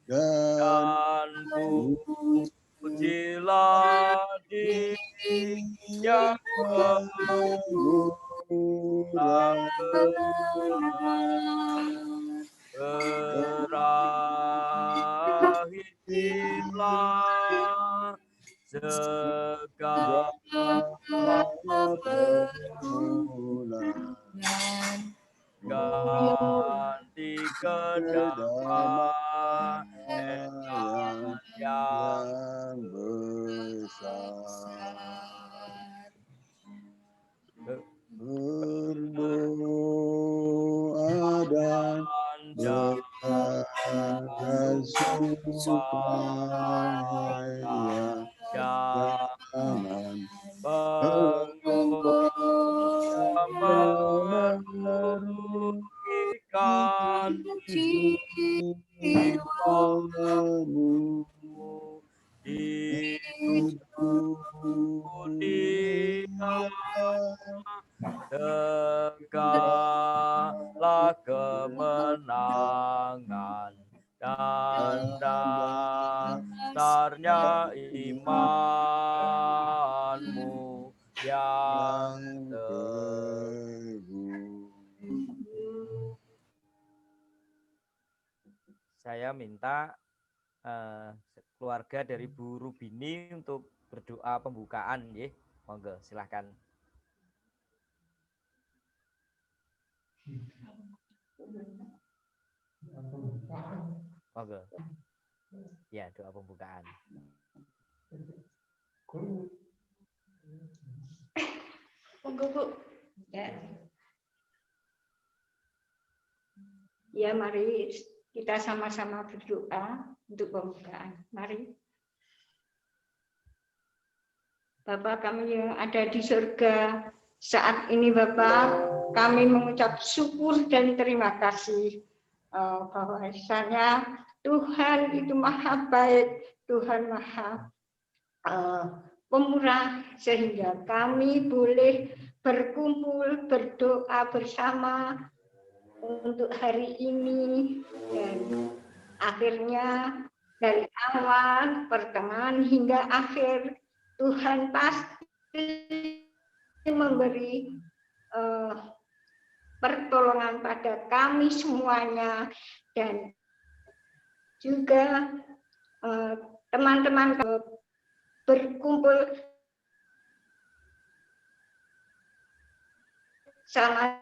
dan pujilah Dia berakhirlah segala permulaan, ganti kedamaian yang besar. Berdoa dan berharap supaya jangan merugikan jiwamu di dunia. Segala kemenangan dan dasarnya imanmu yang teguh. Saya minta keluarga dari Bu Rubini untuk berdoa pembukaan, ya. Monggo, silahkan. Monggo. Ya, doa pembukaan. Monggo, Bu. Ya. Ya, mari kita sama-sama berdoa untuk pembukaan. Mari. Bapak kami yang ada di surga, saat ini Bapak, kami mengucap syukur dan terima kasih bahwasanya Tuhan itu maha baik, Tuhan maha pemurah, sehingga kami boleh berkumpul, berdoa bersama untuk hari ini, dan akhirnya dari awal, pertengahan hingga akhir, Tuhan pasti memberi pertolongan pada kami semuanya, dan juga teman-teman berkumpul sama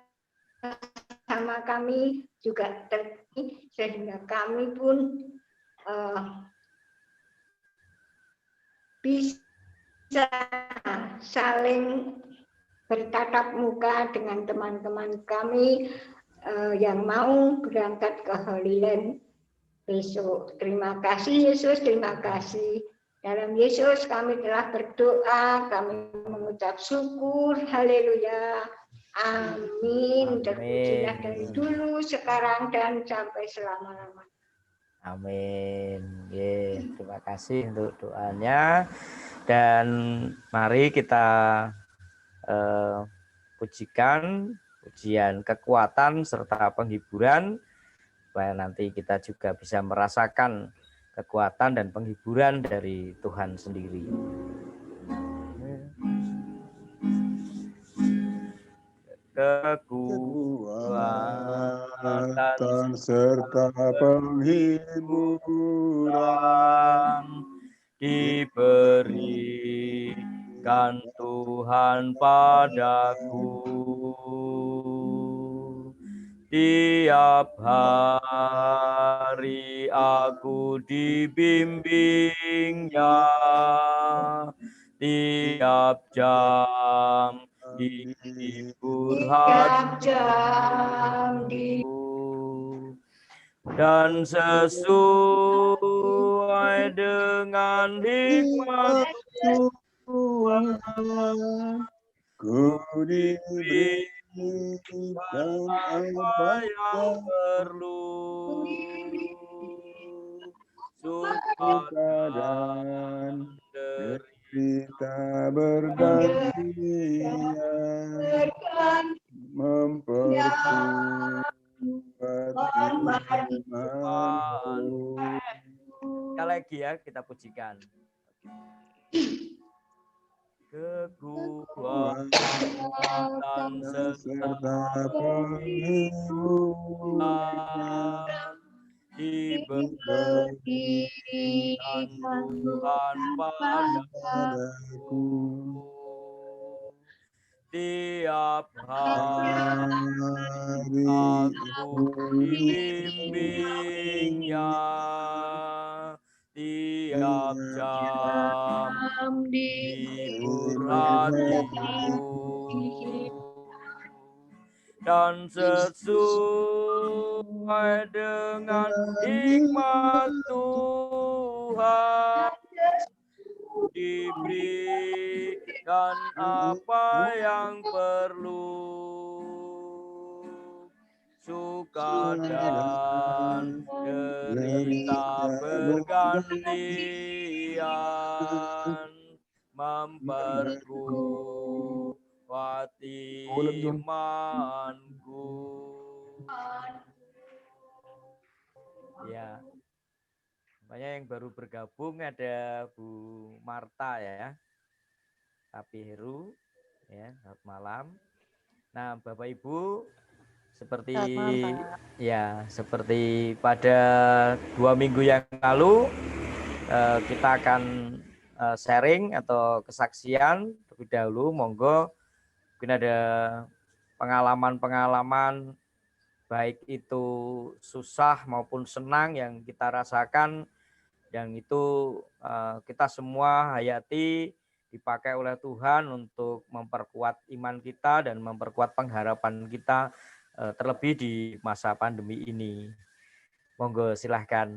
kami juga terjadi, sehingga kami pun bisa saling bertatap muka dengan teman-teman kami yang mau berangkat ke Holy Land besok. Terima kasih Yesus, terima kasih. Dalam Yesus kami telah berdoa, kami mengucap syukur, haleluya, amin. Terpujilah dari dulu, sekarang, dan sampai selama-lamanya. Amin. Terima kasih untuk doanya. Dan mari kita pujikan pujian kekuatan serta penghiburan, supaya nanti kita juga bisa merasakan kekuatan dan penghiburan dari Tuhan sendiri. Kekuatan serta penghiburan diberikan Tuhan padaku. Tiap hari aku dibimbingnya, tiap jam dihibur hatiku, dan sesuai dengan hikmat Tuhan, ku diberikan apa yang perlu, supaya dan kita bergantian memperkuat imanku Sekali lagi ya kita pujikan. Kekuatan serta penghiburan diberikan Tuhan padaku. Tiap hari aku dibimbingnya, tiap jam hibur hatiku, dan sesuai dengan hikmat Tuhan diberikan apa yang perlu, suka dan derita bergantian memperkuat imanku. Ya, makanya yang baru bergabung ada Bu Marta ya, Tapi Heru ya, selamat malam. Nah, Bapak Ibu, seperti pada 2 minggu yang lalu kita akan sharing atau kesaksian terlebih dahulu. Monggo, mungkin ada pengalaman-pengalaman baik itu susah maupun senang yang kita rasakan, yang itu kita semua hayati, dipakai oleh Tuhan untuk memperkuat iman kita dan memperkuat pengharapan kita, terlebih di masa pandemi ini. Monggo silahkan,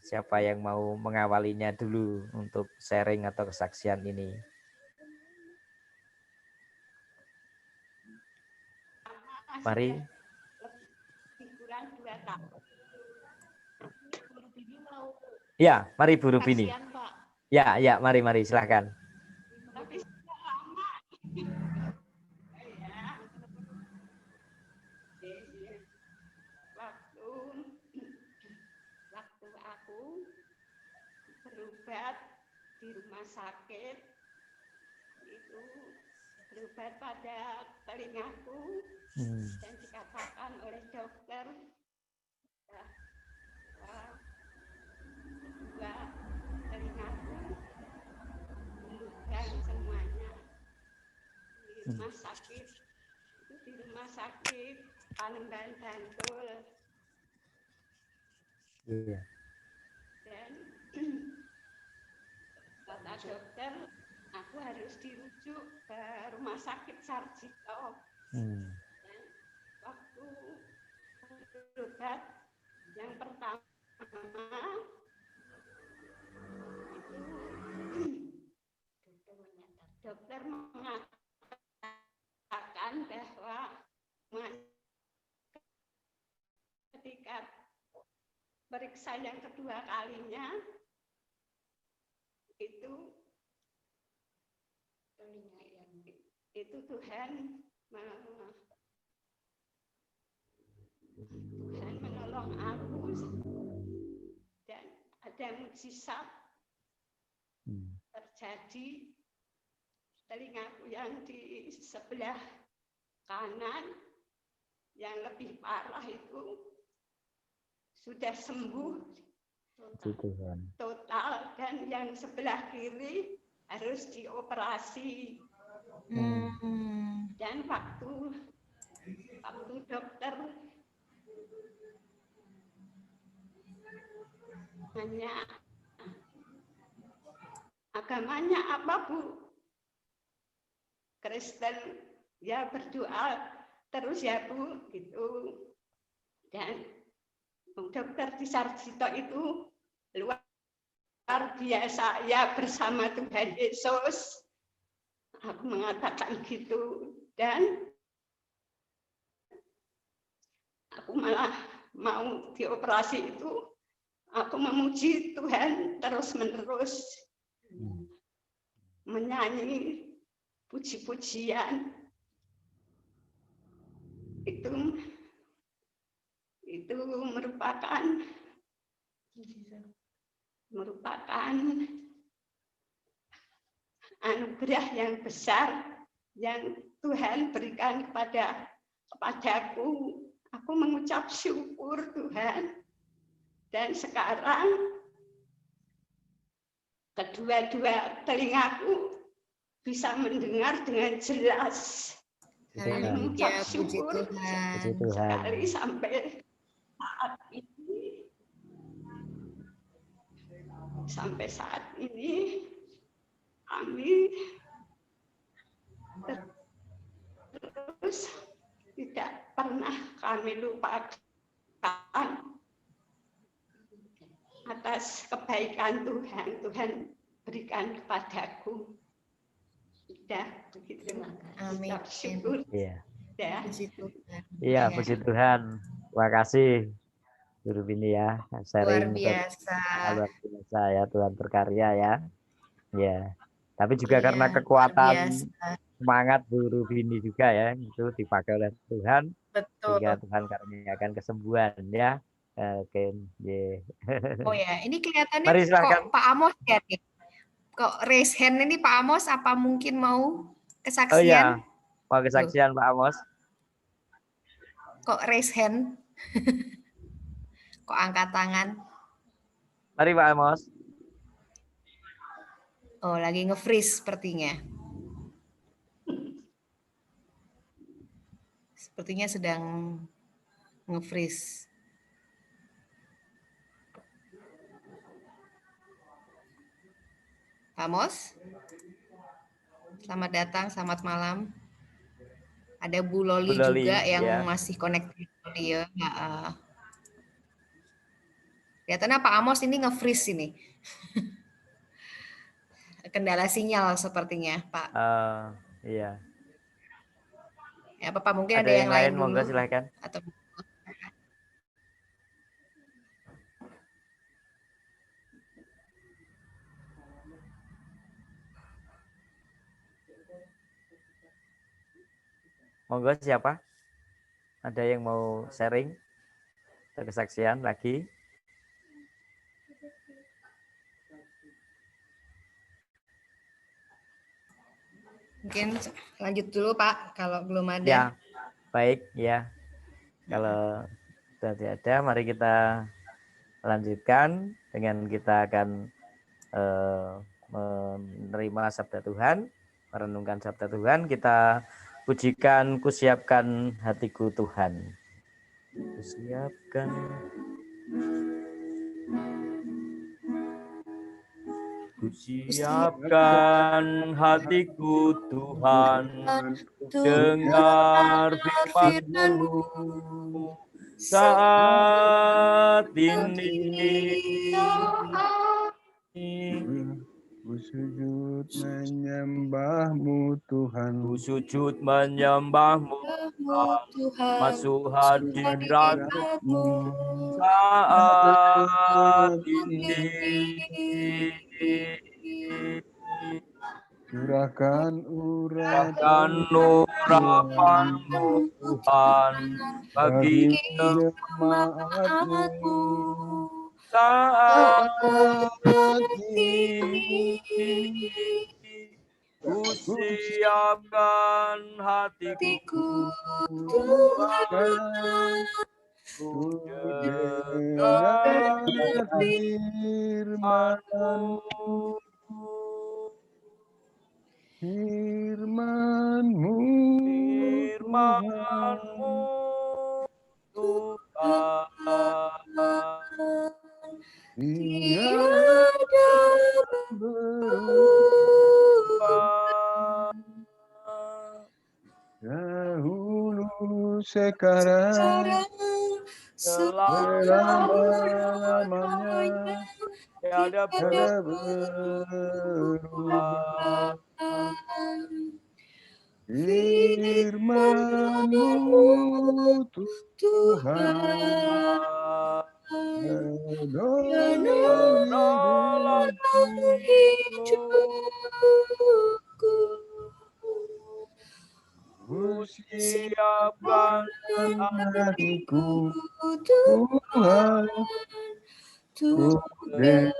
siapa yang mau mengawalinya dulu untuk sharing atau kesaksian ini. Mari. Ya, mari Bu Rubini. Ya, mari silahkan. Waktu aku berobat di rumah sakit, itu berobat pada telingaku dan dikatakan oleh dokter bahwa telingaku lubang semuanya. Di rumah sakit, itu di rumah sakit Panembahan Bantul. Iya. Dan kata dokter, aku harus dirujuk ke rumah sakit Sarjito. Dan waktu berobat yang pertama itu dokter mengatakan bahwa ketika periksa yang kedua kalinya itu Tuhan menolong aku dan ada mukjizat terjadi. Telingaku yang di sebelah kanan yang lebih parah itu sudah sembuh total, dan yang sebelah kiri harus dioperasi. Dan waktu dokter nanya agamanya apa, Bu? Kristen. Ya, berdoa terus ya, Bu, gitu. Dan dokter di Sarjito itu luar biasa ya, bersama Tuhan Yesus. Aku mengatakan gitu, dan aku malah mau dioperasi itu, aku memuji Tuhan terus-menerus, menyanyi puji-pujian. Itu merupakan merupakan anugerah yang besar yang Tuhan berikan kepadaku. Aku mengucap syukur Tuhan. Dan sekarang kedua-dua telingaku bisa mendengar dengan jelas. Haleluya, puji Tuhan. Sekali sampai saat ini kami terus tidak pernah kami lupakan atas kebaikan Tuhan berikan kepadaku. Sudah begitu. Amin. Syukur. Iya. Ya. Puji Tuhan. Iya, puji Tuhan. Terima kasih Guru Bini ya, sharing Luar biasa. luar biasa ya, Tuhan berkarya ya. Ya. Tapi juga Iya, karena luar kekuatan biasa. semangat Guru Bini juga ya, itu dipakai oleh Tuhan. Betul. Sehingga Tuhan karuniakan kesembuhan ya. Oke, Oh ya, ini kelihatannya Mari silakan. kok Pak Amos ya nih. Kok raise hand ini Pak Amos, apa mungkin mau kesaksian? Oh iya, mau kesaksian Pak Amos. Kok raise hand? Kok angkat tangan? Mari Pak Amos. Oh, lagi nge-freeze sepertinya. Sepertinya sedang nge-freeze. Pak Amos, selamat datang, selamat malam. Ada Bu Loli juga yang ya. masih connected audio. Kelihatannya Pak Amos ini nge-freeze ini. Kendala sinyal sepertinya, Pak. Iya. Ya, Bapak mungkin Ada yang lain monggo silahkan. Atau Monggo siapa? Ada yang mau sharing atau kesaksian lagi? mungkin lanjut dulu Pak, kalau belum ada. Ya, baik ya. Kalau sudah tidak ada, mari kita lanjutkan dengan kita akan menerima sabda Tuhan, merenungkan sabda Tuhan. Kita pujikan, kusiapkan hatiku Tuhan. Kusiapkan Kusiapkan hatiku Tuhan, dengar firman-Mu saat ini. Ku sujud menyembah-Mu Tuhan. Ku sujud menyembah-Mu Tuhan, masuk hadirat-Mu saat ini. Curahkan urapan-Mu Tuhan bagi jemaat-Mu saat ini. Ku siapkan hatiku Tuhan, ku dengar firman-Mu. Firman-Mu Tuhan, tiada berubah, dahulu sekarang selama-lamanya, tiada berubah. Firman-Mu Tuhan, menolong hidupku. Ku siapkan hatiku Tuhan, Tuhan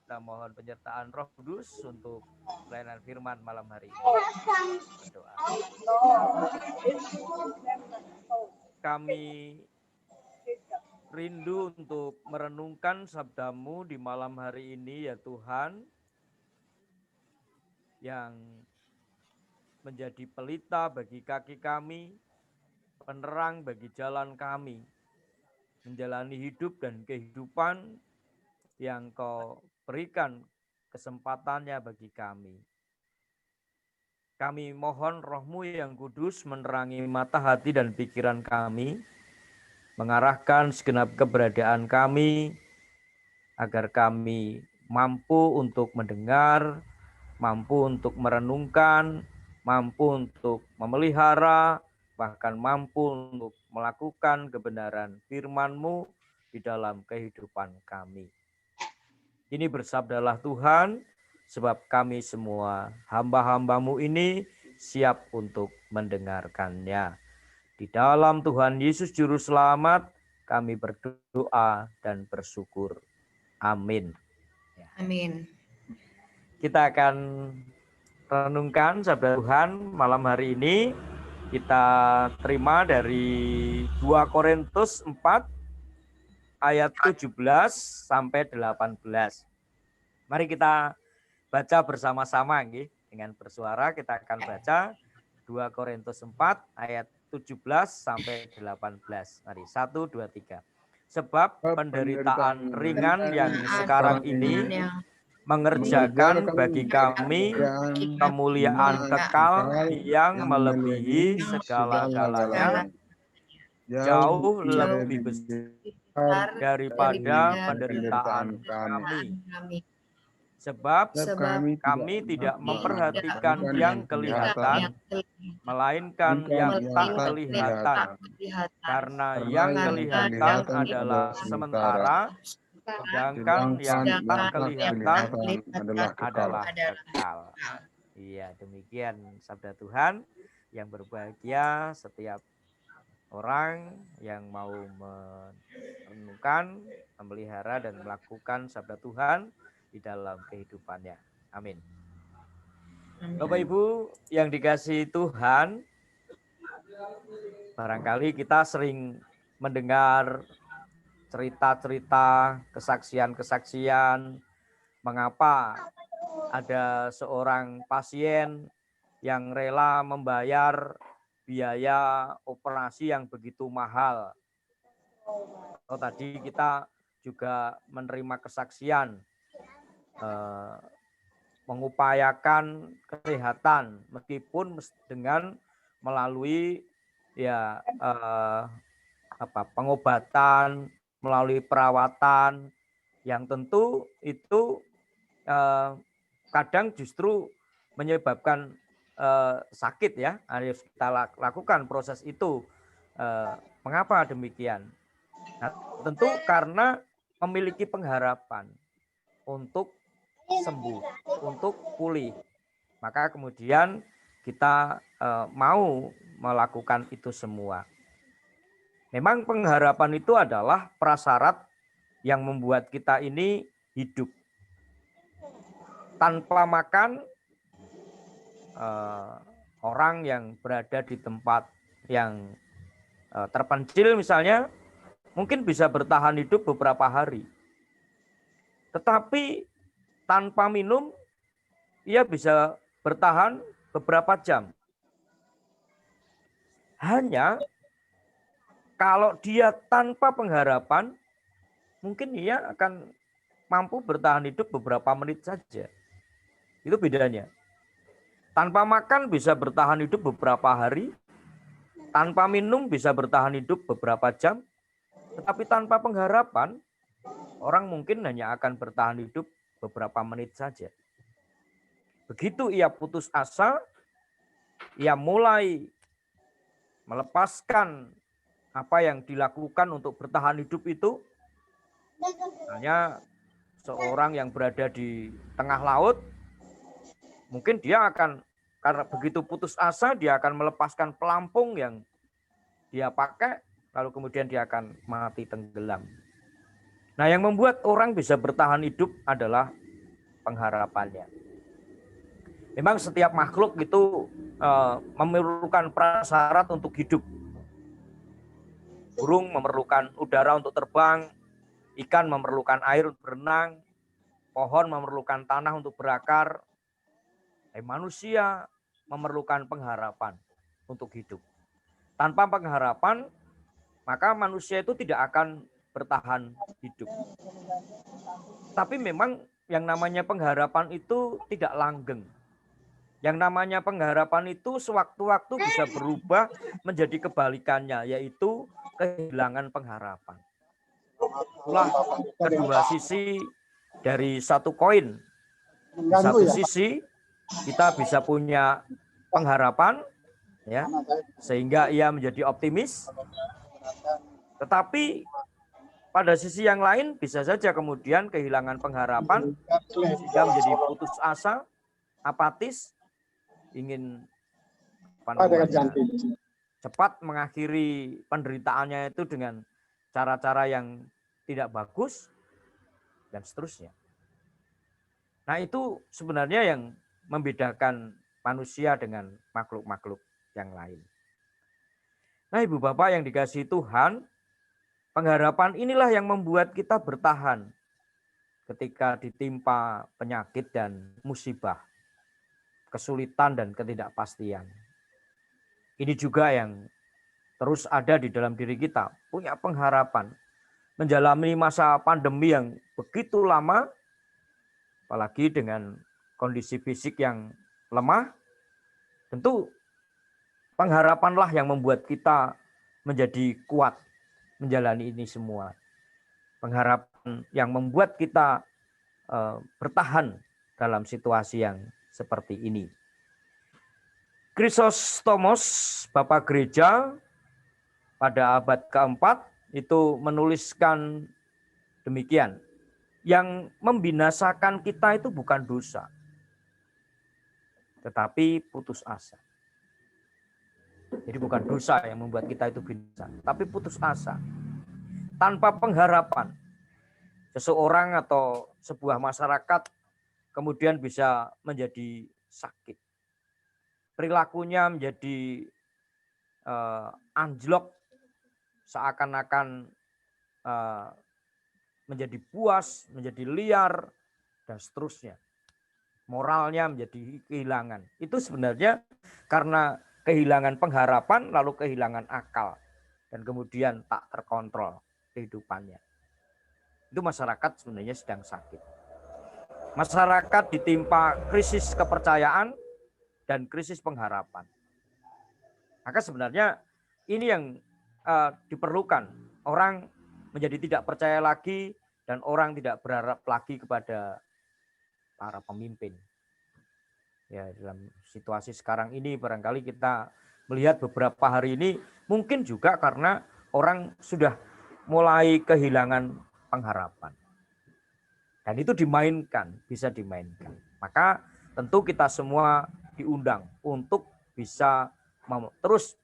Kita mohon penyertaan Roh Kudus untuk pelayanan firman malam hari ini. Berdoa. Kami rindu untuk merenungkan sabda-Mu di malam hari ini ya Tuhan, yang menjadi pelita bagi kaki kami, penerang bagi jalan kami, menjalani hidup dan kehidupan yang Kau berikan kesempatannya bagi kami. Kami mohon Roh-Mu yang kudus menerangi mata hati dan pikiran kami, mengarahkan segenap keberadaan kami, agar kami mampu untuk mendengar, mampu untuk merenungkan, mampu untuk memelihara, bahkan mampu untuk melakukan kebenaran firman-Mu di dalam kehidupan kami. Ini bersabdalah Tuhan, sebab kami semua hamba-hamba-Mu ini siap untuk mendengarkannya. Di dalam Tuhan Yesus Juru Selamat, kami berdoa dan bersyukur. Amin. Amin. Kita akan renungkan sabda Tuhan malam hari ini. Kita terima dari 2 Korintus 4 ayat 17 sampai 18. Mari kita baca bersama-sama nggih. Dengan bersuara kita akan baca 2 Korintus 4 ayat 17 sampai 18. Mari 1 2 3. Sebab penderitaan ringan yang sekarang ini mengerjakan bagi kami kemuliaan kekal yang melebihi segala-galanya, jauh lebih besar daripada penderitaan kami. Sebab kami tidak memperhatikan yang kelihatan, melainkan yang tak kelihatan. Karena yang kelihatan adalah sementara, sedangkan yang tak kelihatan adalah kekal. Iya, demikian sabda Tuhan. Yang berbahagia setiap orang yang mau merenungkan, memelihara dan melakukan sabda Tuhan di dalam kehidupannya. Amin. Bapak Ibu yang dikasihi Tuhan, barangkali kita sering mendengar cerita-cerita, kesaksian-kesaksian, mengapa ada seorang pasien yang rela membayar biaya operasi yang begitu mahal. Oh, tadi kita juga menerima kesaksian mengupayakan kesehatan meskipun dengan melalui pengobatan, melalui perawatan yang tentu itu kadang justru menyebabkan sakit ya. Harus kita lakukan proses itu. Mengapa demikian? Nah, tentu karena memiliki pengharapan untuk sembuh, untuk pulih. Maka kemudian kita mau melakukan itu semua. Memang pengharapan itu adalah prasyarat yang membuat kita ini hidup. Tanpa makan, orang yang berada di tempat yang terpencil misalnya, mungkin bisa bertahan hidup beberapa hari. Tetapi tanpa minum, ia bisa bertahan beberapa jam. Hanya kalau dia tanpa pengharapan, mungkin ia akan mampu bertahan hidup beberapa menit saja. Itu bedanya. Tanpa makan bisa bertahan hidup beberapa hari, tanpa minum bisa bertahan hidup beberapa jam, tetapi tanpa pengharapan, orang mungkin hanya akan bertahan hidup beberapa menit saja. Begitu ia putus asa, ia mulai melepaskan apa yang dilakukan untuk bertahan hidup itu. Hanya seorang yang berada di tengah laut, mungkin dia akan Karena begitu putus asa, dia akan melepaskan pelampung yang dia pakai, lalu kemudian dia akan mati tenggelam. Nah, yang membuat orang bisa bertahan hidup adalah pengharapannya. Memang setiap makhluk itu memerlukan prasyarat untuk hidup. Burung memerlukan udara untuk terbang, ikan memerlukan air untuk berenang, pohon memerlukan tanah untuk berakar, manusia memerlukan pengharapan untuk hidup. Tanpa pengharapan, maka manusia itu tidak akan bertahan hidup. Tapi memang yang namanya pengharapan itu tidak langgeng. Yang namanya pengharapan itu sewaktu-waktu bisa berubah menjadi kebalikannya, yaitu kehilangan pengharapan. Itulah kedua sisi dari satu koin. Di satu sisi kita bisa punya pengharapan, ya, sehingga ia menjadi optimis. Tetapi pada sisi yang lain bisa saja kemudian kehilangan pengharapan sehingga menjadi putus asa, apatis, ingin cepat mengakhiri penderitaannya itu dengan cara-cara yang tidak bagus dan seterusnya. Nah, itu sebenarnya yang membedakan manusia dengan makhluk-makhluk yang lain. Nah, Ibu Bapak yang dikasihi Tuhan, pengharapan inilah yang membuat kita bertahan ketika ditimpa penyakit dan musibah, kesulitan dan ketidakpastian. Ini juga yang terus ada di dalam diri kita, punya pengharapan. Menjalani masa pandemi yang begitu lama, apalagi dengan kondisi fisik yang lemah, tentu pengharapanlah yang membuat kita menjadi kuat menjalani ini semua. Pengharapan yang membuat kita bertahan dalam situasi yang seperti ini. Chrysostomos, Bapak Gereja, pada abad keempat itu menuliskan demikian. Yang membinasakan kita itu bukan dosa, tetapi putus asa. Jadi bukan dosa yang membuat kita itu binasa, tapi putus asa. Tanpa pengharapan, seseorang atau sebuah masyarakat kemudian bisa menjadi sakit. Perilakunya menjadi anjlok, seakan-akan menjadi buas, menjadi liar, dan seterusnya. Moralnya menjadi kehilangan. Itu sebenarnya karena kehilangan pengharapan, lalu kehilangan akal. Dan kemudian tak terkontrol kehidupannya. Itu masyarakat sebenarnya sedang sakit. Masyarakat ditimpa krisis kepercayaan dan krisis pengharapan. Maka sebenarnya ini yang diperlukan. Orang menjadi tidak percaya lagi dan orang tidak berharap lagi kepada para pemimpin. Ya, dalam situasi sekarang ini barangkali kita melihat beberapa hari ini mungkin juga karena orang sudah mulai kehilangan pengharapan. Dan itu dimainkan, bisa dimainkan. Maka tentu kita semua diundang untuk bisa terus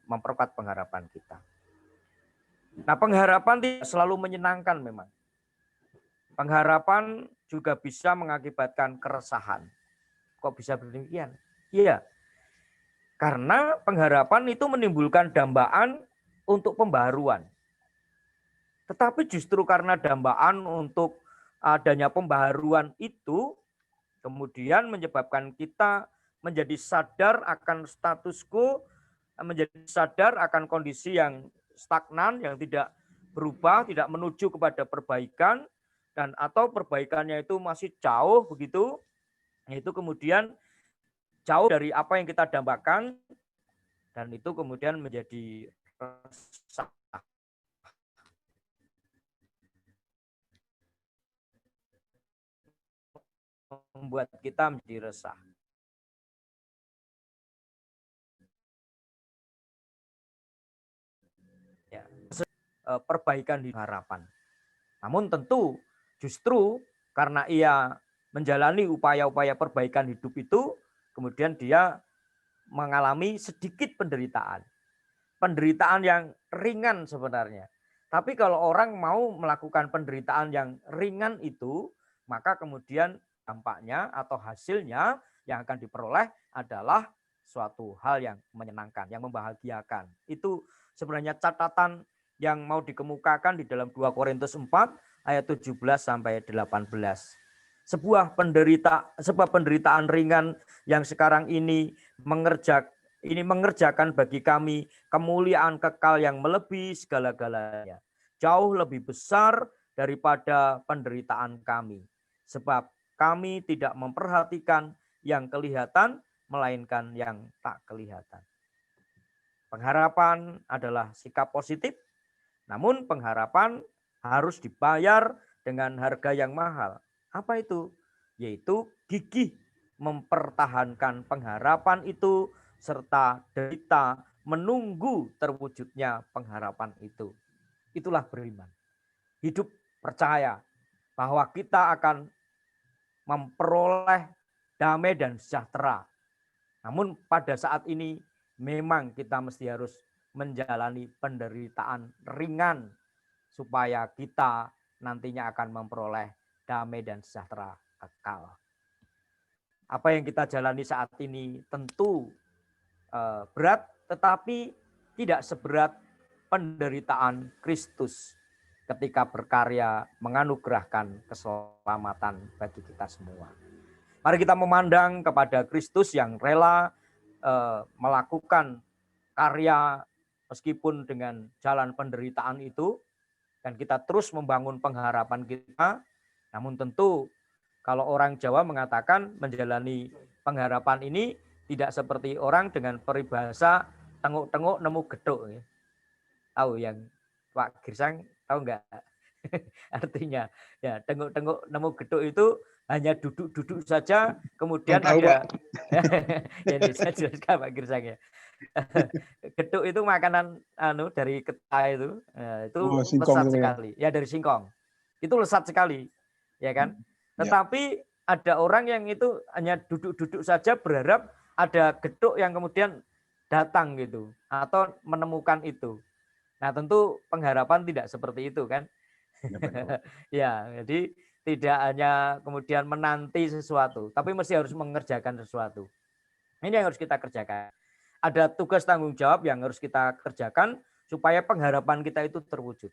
memperkuat pengharapan kita. Nah, pengharapan tidak selalu menyenangkan memang. Pengharapan juga bisa mengakibatkan keresahan. Kok bisa demikian? Iya. Karena pengharapan itu menimbulkan dambaan untuk pembaharuan. Tetapi justru karena dambaan untuk adanya pembaharuan itu kemudian menyebabkan kita menjadi sadar akan status quo, menjadi sadar akan kondisi yang stagnan, yang tidak berubah, tidak menuju kepada perbaikan, dan atau perbaikannya itu masih jauh begitu, itu kemudian jauh dari apa yang kita dambakan, dan itu kemudian menjadi resah. Membuat kita menjadi resah. Ya, perbaikan di harapan. Namun tentu justru karena ia menjalani upaya-upaya perbaikan hidup itu, kemudian dia mengalami sedikit penderitaan. Penderitaan yang ringan sebenarnya. Tapi kalau orang mau melakukan penderitaan yang ringan itu, maka kemudian dampaknya atau hasilnya yang akan diperoleh adalah suatu hal yang menyenangkan, yang membahagiakan. Itu sebenarnya catatan yang mau dikemukakan di dalam 2 Korintus 4 ayat 17 sampai 18. Sebuah penderitaan ringan yang sekarang ini mengerjakan bagi kami kemuliaan kekal yang melebihi segala-galanya. Jauh lebih besar daripada penderitaan kami. Sebab kami tidak memperhatikan yang kelihatan, melainkan yang tak kelihatan. Pengharapan adalah sikap positif, namun pengharapan harus dibayar dengan harga yang mahal. Apa itu? Yaitu gigih mempertahankan pengharapan itu serta derita menunggu terwujudnya pengharapan itu. Itulah beriman. Hidup percaya bahwa kita akan memperoleh damai dan sejahtera. Namun pada saat ini memang kita mesti harus menjalani penderitaan ringan supaya kita nantinya akan memperoleh damai dan sejahtera kekal. Apa yang kita jalani saat ini tentu berat, tetapi tidak seberat penderitaan Kristus ketika berkarya menganugerahkan keselamatan bagi kita semua. Mari kita memandang kepada Kristus yang rela melakukan karya meskipun dengan jalan penderitaan itu, dan kita terus membangun pengharapan kita. Namun tentu kalau orang Jawa mengatakan menjalani pengharapan ini tidak seperti orang dengan peribahasa tenguk-tenguk nemu geduk. Tahu yang Pak Girsang tahu enggak? Artinya ya tenguk-tenguk nemu geduk itu hanya duduk-duduk saja, kemudian Tahu, ada ya, ini saya jelaskan Pak Girsang ya. Geduk itu makanan dari ketai itu, itu singkong lesat itu ya. sekali. Ya dari singkong. Itu lesat sekali, ya kan? Ya. Tetapi ada orang yang itu hanya duduk-duduk saja berharap ada geduk yang kemudian datang gitu atau menemukan itu. Nah, tentu pengharapan tidak seperti itu kan? Ya, jadi tidak hanya kemudian menanti sesuatu, tapi mesti harus mengerjakan sesuatu. Ini yang harus kita kerjakan. Ada tugas tanggung jawab yang harus kita kerjakan supaya pengharapan kita itu terwujud.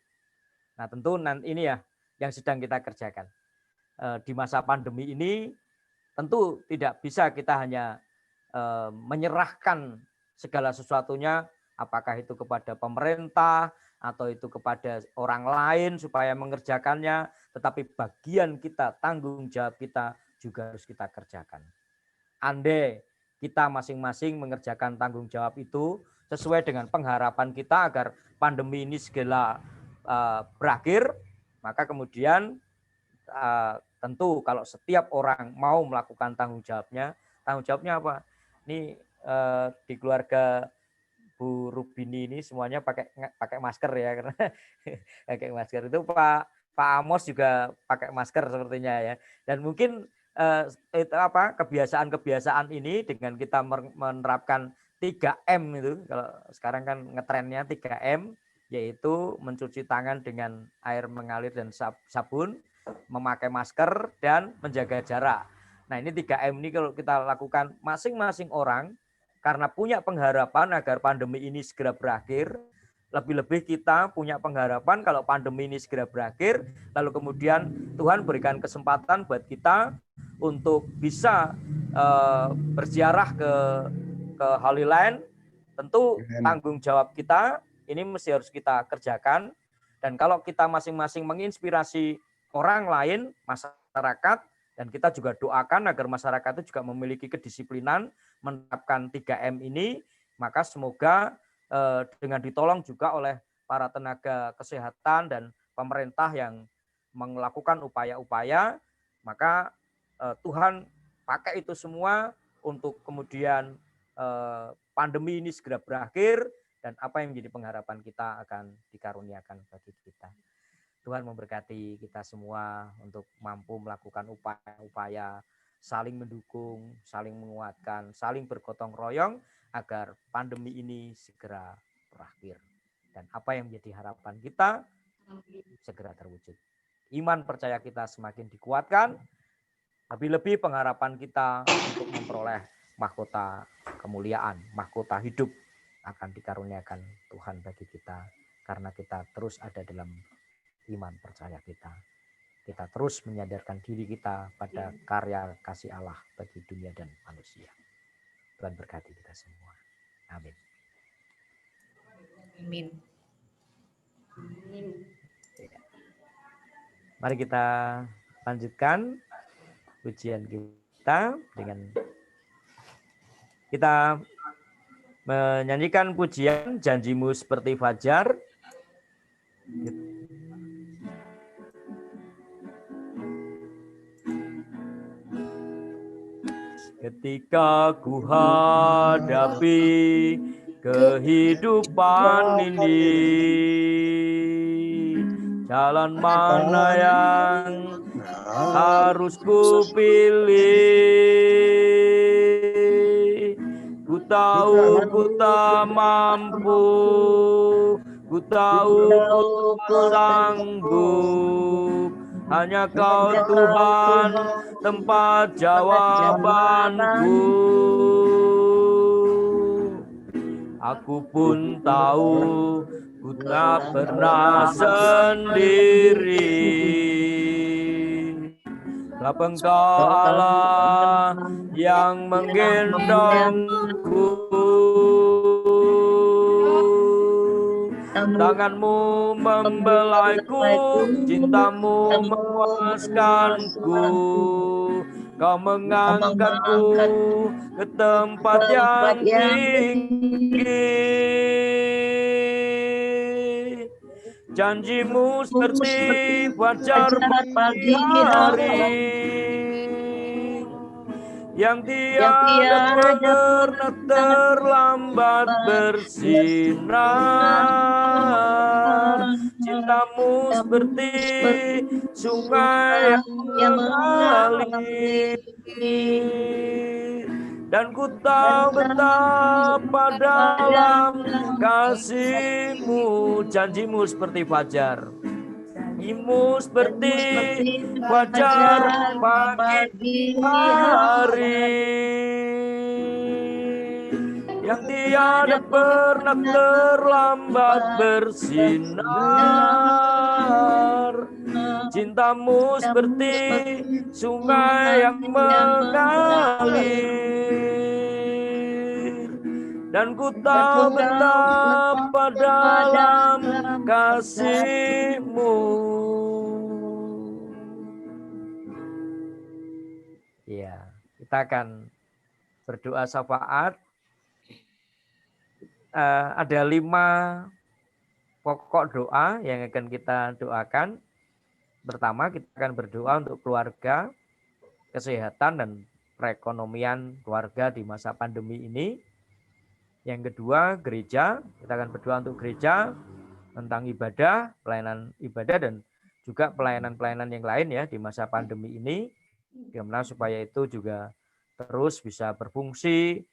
Nah, tentu ini ya yang sedang kita kerjakan. Di masa pandemi ini tentu tidak bisa kita hanya menyerahkan segala sesuatunya, apakah itu kepada pemerintah atau itu kepada orang lain supaya mengerjakannya, tetapi bagian kita, tanggung jawab kita juga harus kita kerjakan. Andai kita masing-masing mengerjakan tanggung jawab itu sesuai dengan pengharapan kita agar pandemi ini segera berakhir, maka kemudian tentu kalau setiap orang mau melakukan tanggung jawabnya apa? Ini di keluarga Bu Rubini ini semuanya pakai masker ya, karena pakai masker. Itu Pak Amos juga pakai masker sepertinya ya. Dan mungkin itu kebiasaan ini dengan kita menerapkan 3M itu, kalau sekarang kan ngetrennya 3M, yaitu mencuci tangan dengan air mengalir dan sabun, memakai masker dan menjaga jarak. Nah, ini 3M ini kalau kita lakukan masing-masing orang karena punya pengharapan agar pandemi ini segera berakhir, lebih-lebih kita punya pengharapan kalau pandemi ini segera berakhir, lalu kemudian Tuhan berikan kesempatan buat kita untuk bisa berziarah ke Holy Land. Tentu tanggung jawab kita ini mesti harus kita kerjakan, dan kalau kita masing-masing menginspirasi orang lain, masyarakat, dan kita juga doakan agar masyarakat itu juga memiliki kedisiplinan menerapkan 3M ini, maka semoga dengan ditolong juga oleh para tenaga kesehatan dan pemerintah yang melakukan upaya-upaya, maka Tuhan pakai itu semua untuk kemudian pandemi ini segera berakhir, dan apa yang menjadi pengharapan kita akan dikaruniakan bagi kita. Tuhan memberkati kita semua untuk mampu melakukan upaya-upaya saling mendukung, saling menguatkan, saling bergotong royong agar pandemi ini segera berakhir. Dan apa yang menjadi harapan kita segera terwujud. Iman percaya kita semakin dikuatkan, lebih-lebih pengharapan kita untuk memperoleh mahkota kemuliaan, mahkota hidup akan dikaruniakan Tuhan bagi kita karena kita terus ada dalam iman percaya kita. Kita terus menyadarkan diri kita pada karya kasih Allah bagi dunia dan manusia. Tuhan berkati kita semua. Amin. Amin. Mari kita lanjutkan pujian kita dengan kita menyanyikan pujian Janjimu Seperti Fajar. Ketika ku hadapi kehidupan ini, jalan mana yang harus ku pilih? Ku tahu ku tak mampu, ku tahu ku tak sanggup. Hanya Kau Tuhan tempat jawabanku. Aku pun tahu ku tak pernah sendiri. Sebab Engkau Allah yang menggendongku. Tanganmu membelaiku, cintamu memuaskanku. Kau mengangkatku ke tempat yang tinggi. Janjimu seperti fajar pagi hari yang tiada pernah terlambat bersinar. Cintamu seperti sungai yang mengalir, dan ku tahu betapa dalam kasih-Mu. Janjimu seperti fajar, janjimu seperti fajar pagi hari yang tiada pernah terlambat bersinar. Cintamu seperti sungai yang mengalir, dan ku tahu betapa dalam kasih-Mu. Ya, kita akan berdoa syafaat. Ada 5 pokok doa yang akan kita doakan. Pertama, kita akan berdoa untuk keluarga, kesehatan dan perekonomian keluarga di masa pandemi ini. Yang kedua, gereja. Kita akan berdoa untuk gereja tentang ibadah, pelayanan ibadah dan juga pelayanan-pelayanan yang lain ya di masa pandemi ini. Bagaimana supaya itu juga terus bisa berfungsi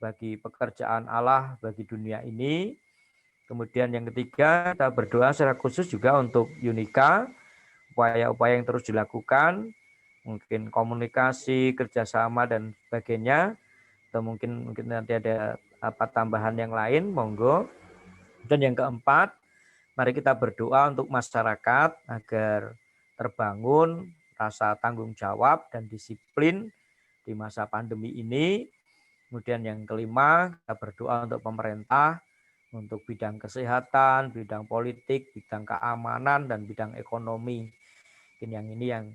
bagi pekerjaan Allah bagi dunia ini. Kemudian yang ketiga, kita berdoa secara khusus juga untuk Unika, upaya-upaya yang terus dilakukan, mungkin komunikasi, kerjasama dan sebagainya, atau mungkin nanti ada apa tambahan yang lain, monggo. Dan yang keempat, mari kita berdoa untuk masyarakat agar terbangun rasa tanggung jawab dan disiplin di masa pandemi ini. Kemudian yang kelima, kita berdoa untuk pemerintah, untuk bidang kesehatan, bidang politik, bidang keamanan, dan bidang ekonomi. Mungkin yang ini yang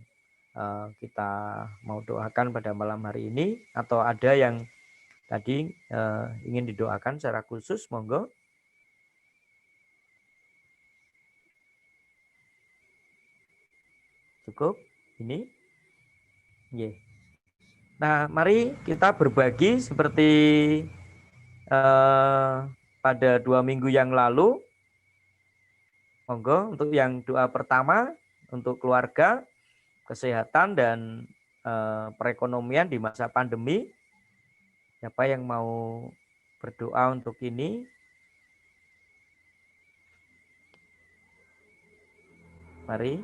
kita mau doakan pada malam hari ini, atau ada yang tadi ingin didoakan secara khusus, monggo. Cukup ini? Yeah. Nah, mari kita berbagi seperti pada 2 minggu yang lalu. Monggo untuk yang doa pertama untuk keluarga, kesehatan dan perekonomian di masa pandemi. Siapa yang mau berdoa untuk ini? Mari.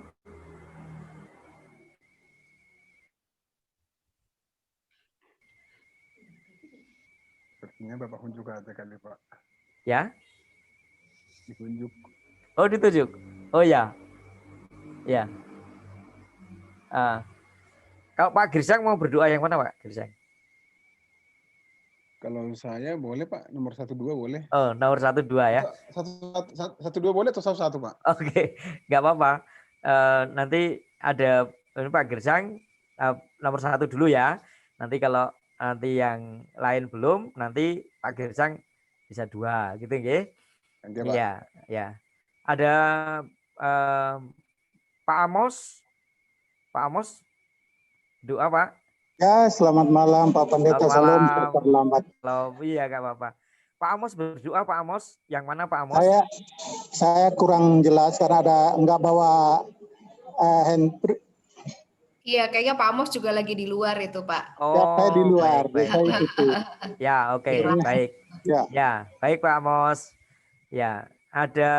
Sepertinya Bapak Hun juga ada kali Pak. Ya. Ditunjuk. Oh, ditunjuk. Oh ya. Ya. Kalau Pak Girsang mau berdoa yang mana Pak Girsang? Kalau saya boleh Pak, nomor 1, 2 boleh. Oh, nomor 1, 2 ya. 1, 2 boleh atau 1 Pak? Oke, nggak apa-apa. Nanti ada ini Pak Girsang nomor 1 dulu ya. Nanti kalau nanti yang lain belum, nanti Pak Girsang bisa 2 gitu nggih. Iya, ya. Ada Pak Amos. Pak Amos doa Pak. Ya, selamat malam Pak Pendeta. Salam terlambat. Iya, nggak apa-apa. Pak Amos berdoa Pak Amos. Yang mana Pak Amos? Saya kurang jelas karena nggak bawa hand. Iya, kayaknya Pak Amos juga lagi di luar itu Pak. Oh, ya, saya di luar. Baik. Saya itu. Ya, oke, baik. Ya, baik Pak Amos. Ya, ada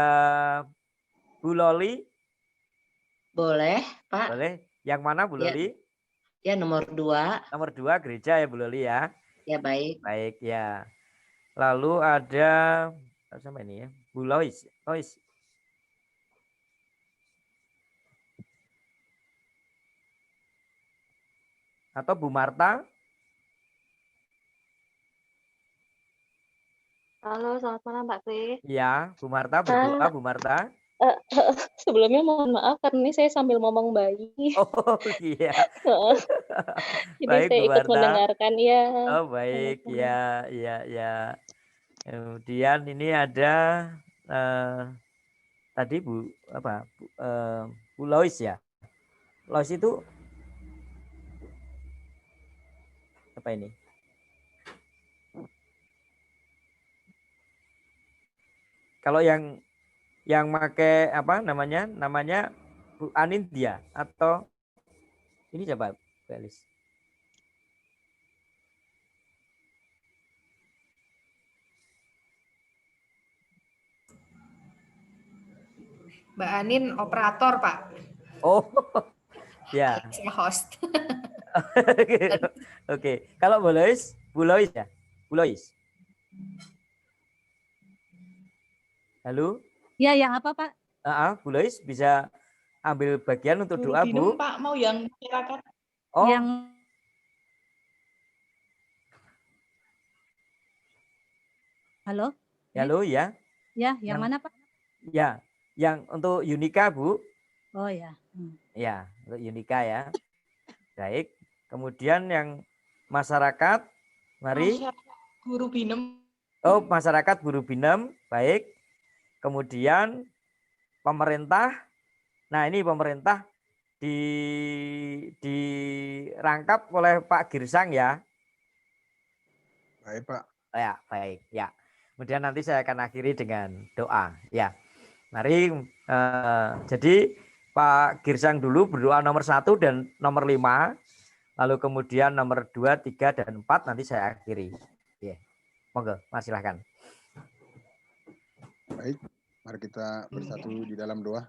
Bu Loli. Boleh Pak. Boleh. Yang mana Bu Loli? Ya, nomor 2. Nomor 2 gereja ya Bu Loli ya. Ya, baik. Baik ya. Lalu ada sama ini ya, Bu Lois. Atau Bu Marta? Halo, selamat malam Pak Kris. Ya, Bu Marta berdoa, Bu Marta. Sebelumnya mohon maaf karena ini saya sambil ngomong bayi. Oh iya. Jadi baik, saya Bu ikut Marta. mendengarkan ya. Oh baik, ya. Kemudian ini ada tadi Bu Lois ya. Lois itu apa ini? Kalau yang pakai apa namanya Bu Anindya atau ini coba Belis. Mbak Anin operator Pak. Oh ya. Saya host. Oke. Kalau Bu Lois ya, Bu Lois. Halo. Ya, yang apa Pak? Bu Lois bisa ambil bagian untuk doa Bu. Pak, mau yang masyarakat. Oh. Yang Halo? Halo ya. Ya, yang mana Pak? Ya, yang untuk Yunika Bu. Oh ya. Ya, untuk Yunika ya. Baik. Kemudian yang masyarakat, mari. Guru Binem. Oh, masyarakat Guru Binem, baik. Kemudian pemerintah. Nah, ini pemerintah dirangkap oleh Pak Girsang ya. Baik Pak. Ya, baik ya. Kemudian nanti saya akan akhiri dengan doa ya. Mari jadi Pak Girsang dulu berdoa nomor 1 dan nomor 5. Lalu kemudian nomor 2, 3, dan 4 nanti saya akhiri. Ya. Monggo, Mas silahkan. Baik, mari kita bersatu di dalam doa.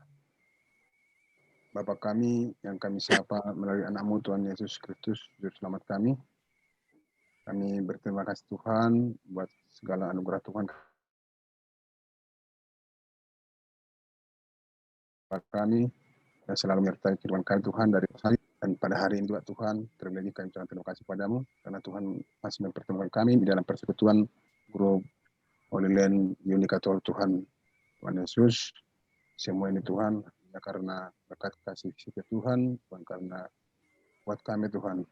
Bapa kami yang kami sapa melalui anak-Mu Tuhan Yesus Kristus, Juru Selamat kami. Kami berterima kasih Tuhan buat segala anugerah Tuhan kepada kami dan selalu menyertai kehidupan kami Tuhan dari hari dan pada hari ini juga Tuhan terlebih kami ucapkan terima kasih padamu karena Tuhan masih mempertemukan kami di dalam persekutuan grup Holy Land Yunika Tuhan Yesus. Semua ini Tuhan ya karena berkat kasih Tuhan, bukan karena buat kami Tuhan.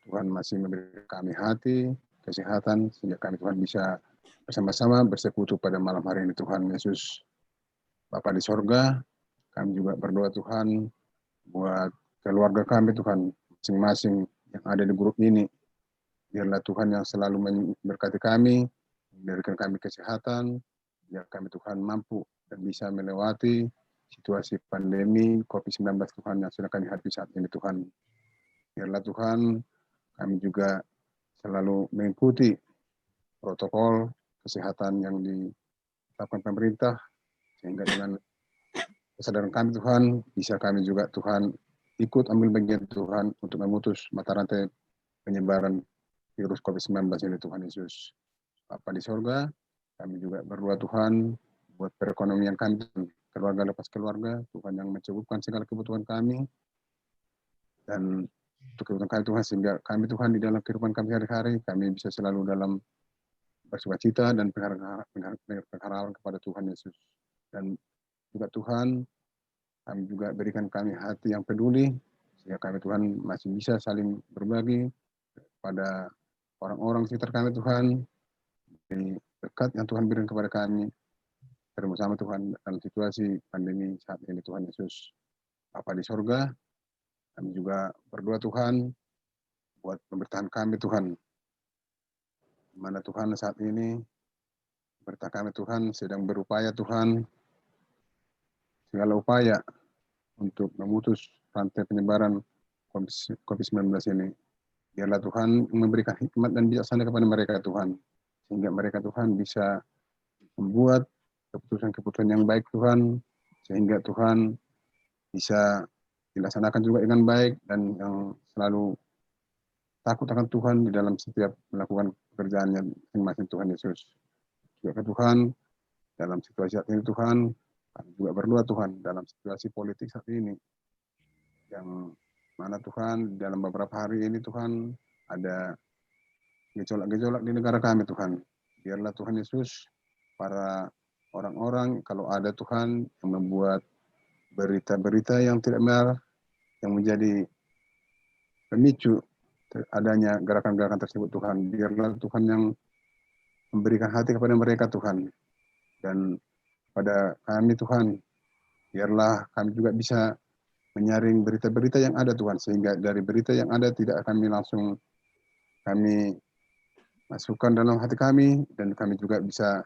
Tuhan masih memberi kami hati, kesehatan, sehingga kami Tuhan bisa bersama-sama bersekutu pada malam hari ini Tuhan Yesus. Bapa di sorga, kami juga berdoa Tuhan buat keluarga kami Tuhan, masing-masing yang ada di grup ini. Biarlah Tuhan yang selalu memberkati kami, memberikan kami kesehatan, biar kami Tuhan mampu dan bisa melewati situasi pandemi COVID-19 Tuhan yang sudah kami hadapi saat ini Tuhan. Biarlah Tuhan kami juga selalu mengikuti protokol kesehatan yang ditetapkan pemerintah, sehingga dengan kesadaran kami Tuhan, bisa kami juga Tuhan ikut ambil bagian Tuhan untuk memutus mata rantai penyebaran virus COVID-19 ini Tuhan Yesus. Bapa di sorga, kami juga berdoa Tuhan buat perekonomian kami, keluarga lepas keluarga, Tuhan yang mencukupkan segala kebutuhan kami, dan untuk kebutuhan kami Tuhan, sehingga kami Tuhan di dalam kehidupan kami hari-hari, kami bisa selalu dalam bersukacita dan pengharapan kepada Tuhan Yesus. Dan juga Tuhan, kami juga berikan kami hati yang peduli, sehingga kami Tuhan masih bisa saling berbagi pada orang-orang sekitar kami Tuhan, dari berkat yang Tuhan berikan kepada kami, bersama Tuhan dalam situasi pandemi saat ini Tuhan Yesus. Bapa di sorga, kami juga berdoa Tuhan, buat pemerintahan kami Tuhan, di mana Tuhan saat ini, pemerintah kami Tuhan sedang berupaya Tuhan, segala upaya untuk memutus rantai penyebaran COVID-19 ini. Biarlah Tuhan memberikan hikmat dan bijaksana kepada mereka Tuhan, sehingga mereka Tuhan bisa membuat keputusan-keputusan yang baik Tuhan, sehingga Tuhan bisa dilaksanakan juga dengan baik, dan yang selalu takut akan Tuhan di dalam setiap melakukan pekerjaannya masing-masing Tuhan Yesus. Juga Tuhan, dalam situasi saat ini Tuhan, kami juga berdoa Tuhan dalam situasi politik saat ini, yang mana Tuhan dalam beberapa hari ini Tuhan ada gejolak-gejolak di negara kami Tuhan. Biarlah Tuhan Yesus, para orang-orang kalau ada Tuhan yang membuat berita-berita yang tidak benar, yang menjadi pemicu adanya gerakan-gerakan tersebut Tuhan. Biarlah Tuhan yang memberikan hati kepada mereka Tuhan. Dan pada kami Tuhan, biarlah kami juga bisa menyaring berita-berita yang ada Tuhan, sehingga dari berita yang ada tidak kami langsung kami masukkan dalam hati kami, dan kami juga bisa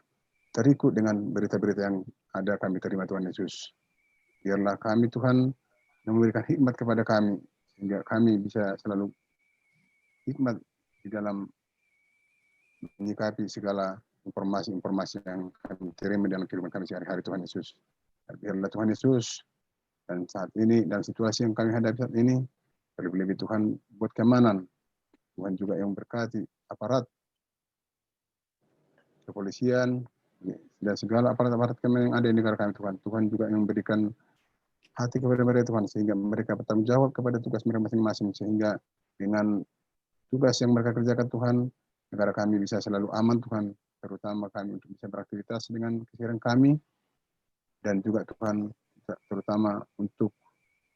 terikut dengan berita-berita yang ada kami terima Tuhan Yesus. Biarlah kami Tuhan yang memberikan hikmat kepada kami, sehingga kami bisa selalu hikmat di dalam menyikapi segala informasi-informasi yang kami terima dalam kehidupan kami sehari-hari Tuhan Yesus. Biarlah Tuhan Yesus, dan saat ini, dan situasi yang kami hadapi saat ini, lebih-lebih Tuhan buat keamanan, Tuhan juga yang berkati aparat kepolisian, dan segala aparat-aparat keamanan yang ada di negara kami Tuhan. Tuhan juga yang memberikan hati kepada mereka Tuhan, sehingga mereka bertanggung jawab kepada tugas mereka masing-masing, sehingga dengan tugas yang mereka kerjakan Tuhan, negara kami bisa selalu aman Tuhan, terutama kami untuk bisa beraktivitas dengan keseharian kami, dan juga Tuhan terutama untuk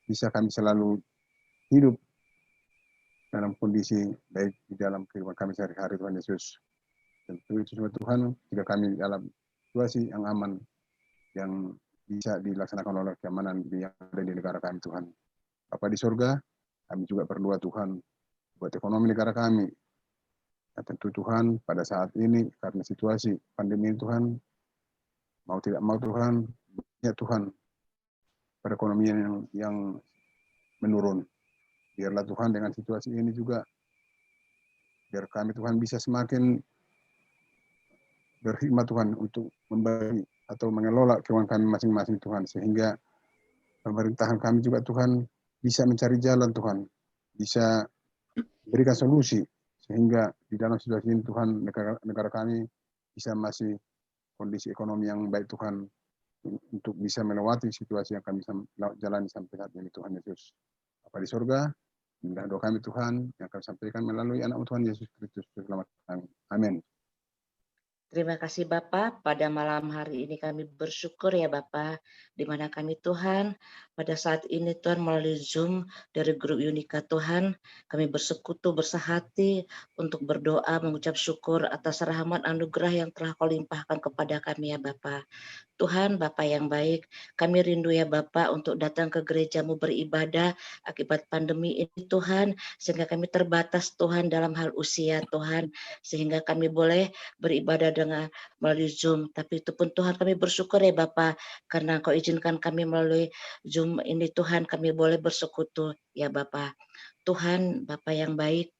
bisa kami selalu hidup dalam kondisi baik di dalam kehidupan kami sehari-hari Tuhan Yesus. Dan itu semua Tuhan, jika kami dalam situasi yang aman, yang bisa dilaksanakan oleh keamanan yang ada di negara kami Tuhan. Bapa di surga, kami juga berdoa Tuhan buat ekonomi negara kami. Dan tentu Tuhan, pada saat ini karena situasi pandemi Tuhan, mau tidak mau Tuhan, ya Tuhan, perekonomian yang menurun. Biarlah Tuhan dengan situasi ini juga, biar kami Tuhan bisa semakin berkhidmat Tuhan untuk membagi atau mengelola keuangan kami masing-masing Tuhan, sehingga pemerintahan kami juga Tuhan bisa mencari jalan Tuhan, bisa berikan solusi, sehingga di dalam situasi ini Tuhan, negara kami bisa masih kondisi ekonomi yang baik Tuhan, untuk bisa melewati situasi yang kami jalani sampai saat ini Tuhan Yesus. Bapa di surga, inilah doa kami Tuhan yang kami sampaikan melalui anak Tuhan Yesus Kristus selamat kami. Amin. Terima kasih Bapak, pada malam hari ini kami bersyukur ya Bapak, di mana kami Tuhan, pada saat ini Tuhan melalui Zoom dari grup Unika Tuhan, kami bersekutu bersahati untuk berdoa mengucap syukur atas rahmat anugerah yang telah Kau limpahkan kepada kami ya Bapak. Tuhan Bapa yang baik, kami rindu ya Bapa untuk datang ke gereja-Mu beribadah akibat pandemi ini Tuhan, sehingga kami terbatas Tuhan dalam hal usia Tuhan, sehingga kami boleh beribadah dengan melalui Zoom. Tapi itu pun Tuhan kami bersyukur ya Bapa, karena Kau izinkan kami melalui Zoom ini Tuhan kami boleh bersekutu ya Bapa. Tuhan Bapa yang baik,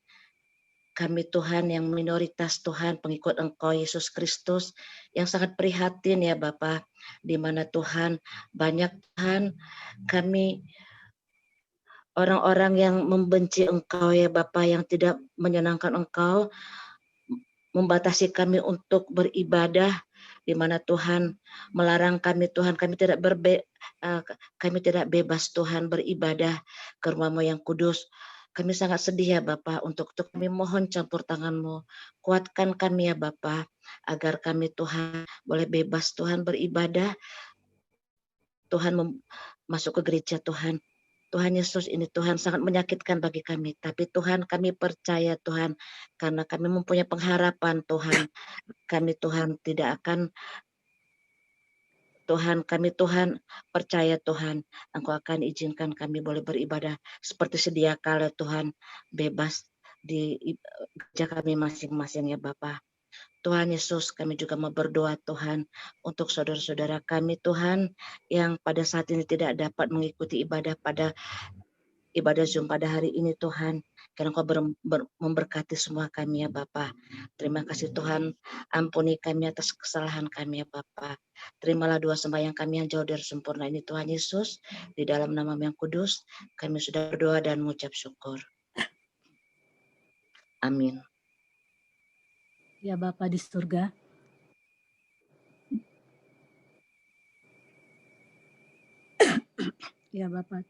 kami Tuhan yang minoritas Tuhan, pengikut Engkau Yesus Kristus, yang sangat prihatin ya Bapa, di mana Tuhan banyak Tuhan kami orang-orang yang membenci Engkau ya Bapa, yang tidak menyenangkan Engkau, membatasi kami untuk beribadah, di mana Tuhan melarang kami Tuhan, kami tidak bebas Tuhan beribadah ke rumah-Mu yang kudus. Kami sangat sedih ya Bapa, untuk kami mohon campur tangan-Mu, kuatkan kami ya Bapa, agar kami Tuhan boleh bebas Tuhan beribadah, Tuhan masuk ke gereja Tuhan. Tuhan Yesus, ini Tuhan sangat menyakitkan bagi kami, tapi Tuhan kami percaya Tuhan, karena kami mempunyai pengharapan Tuhan, kami Tuhan tidak akan kami Tuhan percaya Tuhan, Engkau akan izinkan kami boleh beribadah seperti sedia kala Tuhan, bebas di gereja kami masing-masing ya Bapa. Tuhan Yesus, kami juga mau berdoa Tuhan untuk saudara-saudara kami Tuhan yang pada saat ini tidak dapat mengikuti ibadah Zoom pada hari ini Tuhan. Karena Engkau memberkati semua kami ya Bapa. Terima kasih Tuhan, ampuni kami atas kesalahan kami ya Bapa. Terimalah doa sembahyang kami yang jauh dari sempurna ini Tuhan Yesus. Di dalam nama yang kudus, kami sudah berdoa dan mengucap syukur. Amin. Ya Bapa di surga, ya Bapa,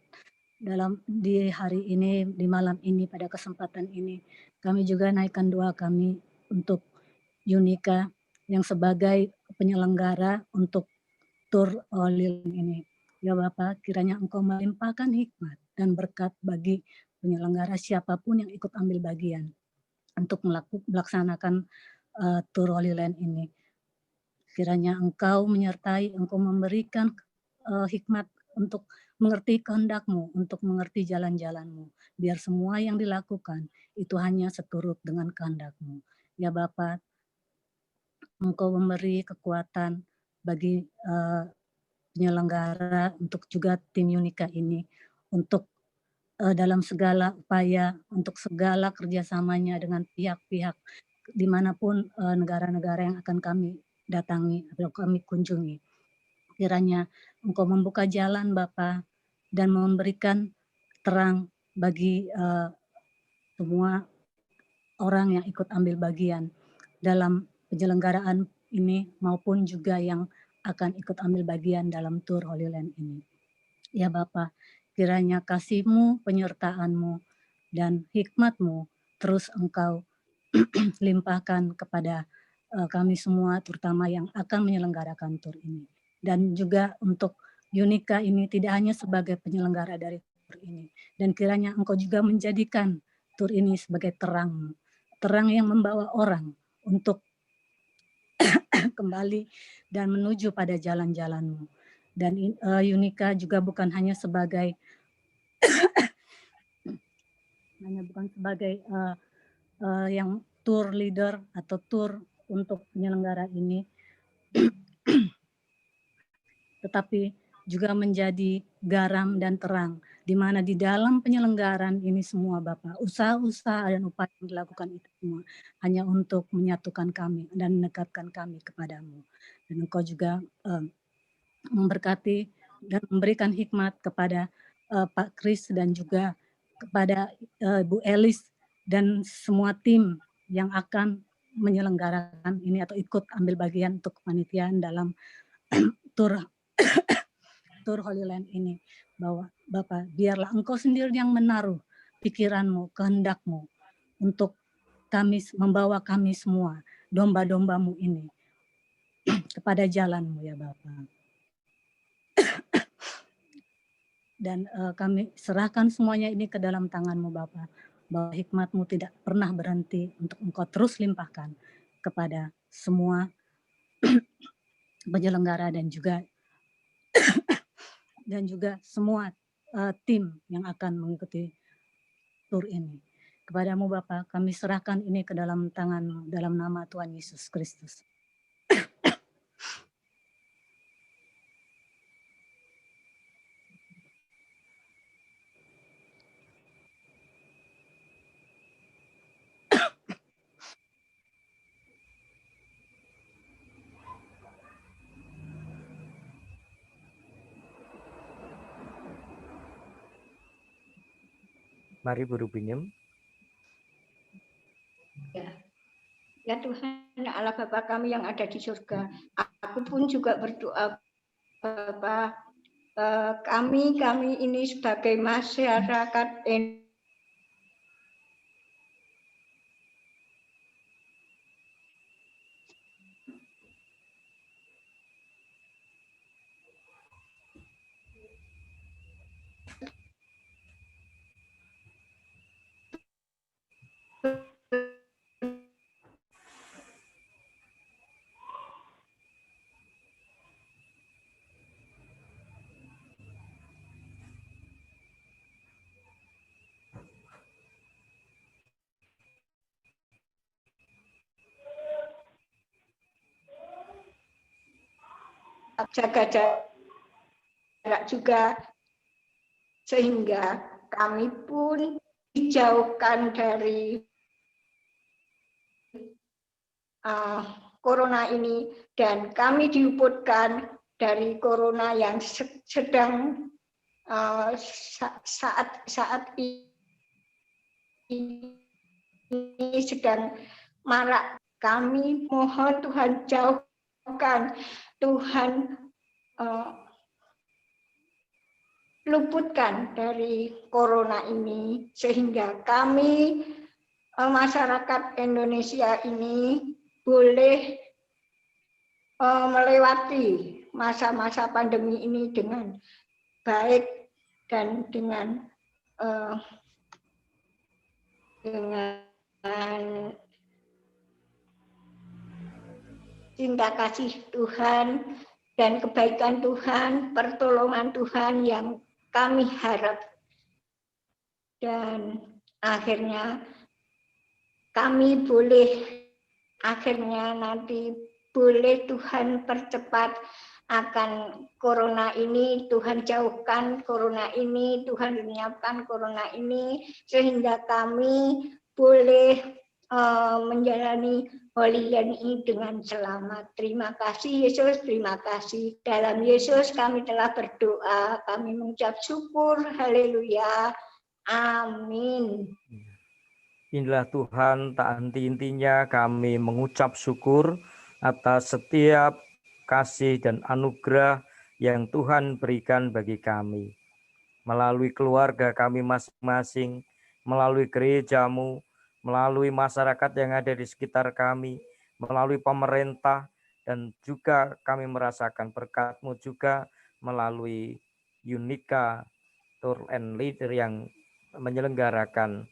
di hari ini, di malam ini, pada kesempatan ini, kami juga naikkan doa kami untuk Yunika yang sebagai penyelenggara untuk tur Holy Land ini. Ya Bapa, kiranya Engkau melimpahkan hikmat dan berkat bagi penyelenggara siapapun yang ikut ambil bagian untuk melaksanakan tur Holy Land ini. Kiranya Engkau menyertai, Engkau memberikan hikmat untuk mengerti kehendak-Mu, untuk mengerti jalan-jalan-Mu. Biar semua yang dilakukan itu hanya seturut dengan kehendak-Mu. Ya Bapa, Engkau memberi kekuatan bagi penyelenggara, untuk juga tim Yunika ini, untuk dalam segala upaya, untuk segala kerjasamanya dengan pihak-pihak dimanapun negara-negara yang akan kami datangi atau kami kunjungi. Kiranya Engkau membuka jalan Bapa dan memberikan terang bagi semua orang yang ikut ambil bagian dalam penyelenggaraan ini, maupun juga yang akan ikut ambil bagian dalam tur Holy Land ini. Ya Bapa, kiranya kasih-Mu, penyertaan-Mu, dan hikmat-Mu terus Engkau limpahkan kepada kami semua, terutama yang akan menyelenggarakan tur ini. Dan juga untuk Yunika ini tidak hanya sebagai penyelenggara dari tur ini, dan kiranya Engkau juga menjadikan tur ini sebagai terang yang membawa orang untuk kembali dan menuju pada jalan-jalan-Mu. Dan Yunika juga bukan hanya sebagai yang tour leader atau tour untuk penyelenggara ini, tetapi juga menjadi garam dan terang, di mana di dalam penyelenggaraan ini semua Bapak, usaha-usaha dan upaya yang dilakukan itu semua hanya untuk menyatukan kami dan mendekatkan kami kepadamu. Dan Engkau juga memberkati dan memberikan hikmat kepada Pak Kris dan juga kepada Bu Elis dan semua tim yang akan menyelenggarakan ini atau ikut ambil bagian untuk kepanitiaan dalam tur Holy Land ini. Bahwa Bapak, biarlah Engkau sendiri yang menaruh pikiran-Mu, kehendak-Mu untuk kami, membawa kami semua, domba-domba-Mu ini kepada jalan-Mu ya Bapak. Dan kami serahkan semuanya ini ke dalam tangan-Mu Bapa, bahwa hikmat-Mu tidak pernah berhenti untuk Engkau terus limpahkan kepada semua penyelenggara dan juga semua tim yang akan mengikuti tur ini. Kepadamu Bapa, kami serahkan ini ke dalam tangan-Mu dalam nama Tuhan Yesus Kristus. Mari Bu Rubinem. Ya Tuhan Allah Bapa kami yang ada di surga, aku pun juga berdoa Bapa, kami ini sebagai masyarakat jaga jarak juga, sehingga kami pun dijauhkan dari corona ini, dan kami diluputkan dari corona yang sedang saat ini sedang marak. Kami mohon Tuhan jauhkan, Tuhan luputkan dari corona ini, sehingga kami masyarakat Indonesia ini boleh melewati masa-masa pandemi ini dengan baik dan dengan cinta kasih Tuhan dan kebaikan Tuhan, pertolongan Tuhan yang kami harap. Dan akhirnya kami nanti boleh Tuhan percepat akan corona ini, Tuhan jauhkan corona ini, Tuhan lenyapkan corona ini, sehingga kami boleh menjalani Holy Land ini dengan selamat. Terima kasih Yesus, terima kasih. Dalam Yesus kami telah berdoa, kami mengucap syukur, haleluya, amin. Inilah Tuhan, tak henti-hentinya kami mengucap syukur atas setiap kasih dan anugerah yang Tuhan berikan bagi kami. Melalui keluarga kami masing-masing, melalui gerejamu, melalui masyarakat yang ada di sekitar kami, melalui pemerintah, dan juga kami merasakan berkat-Mu juga melalui Unika Tour and Leader yang menyelenggarakan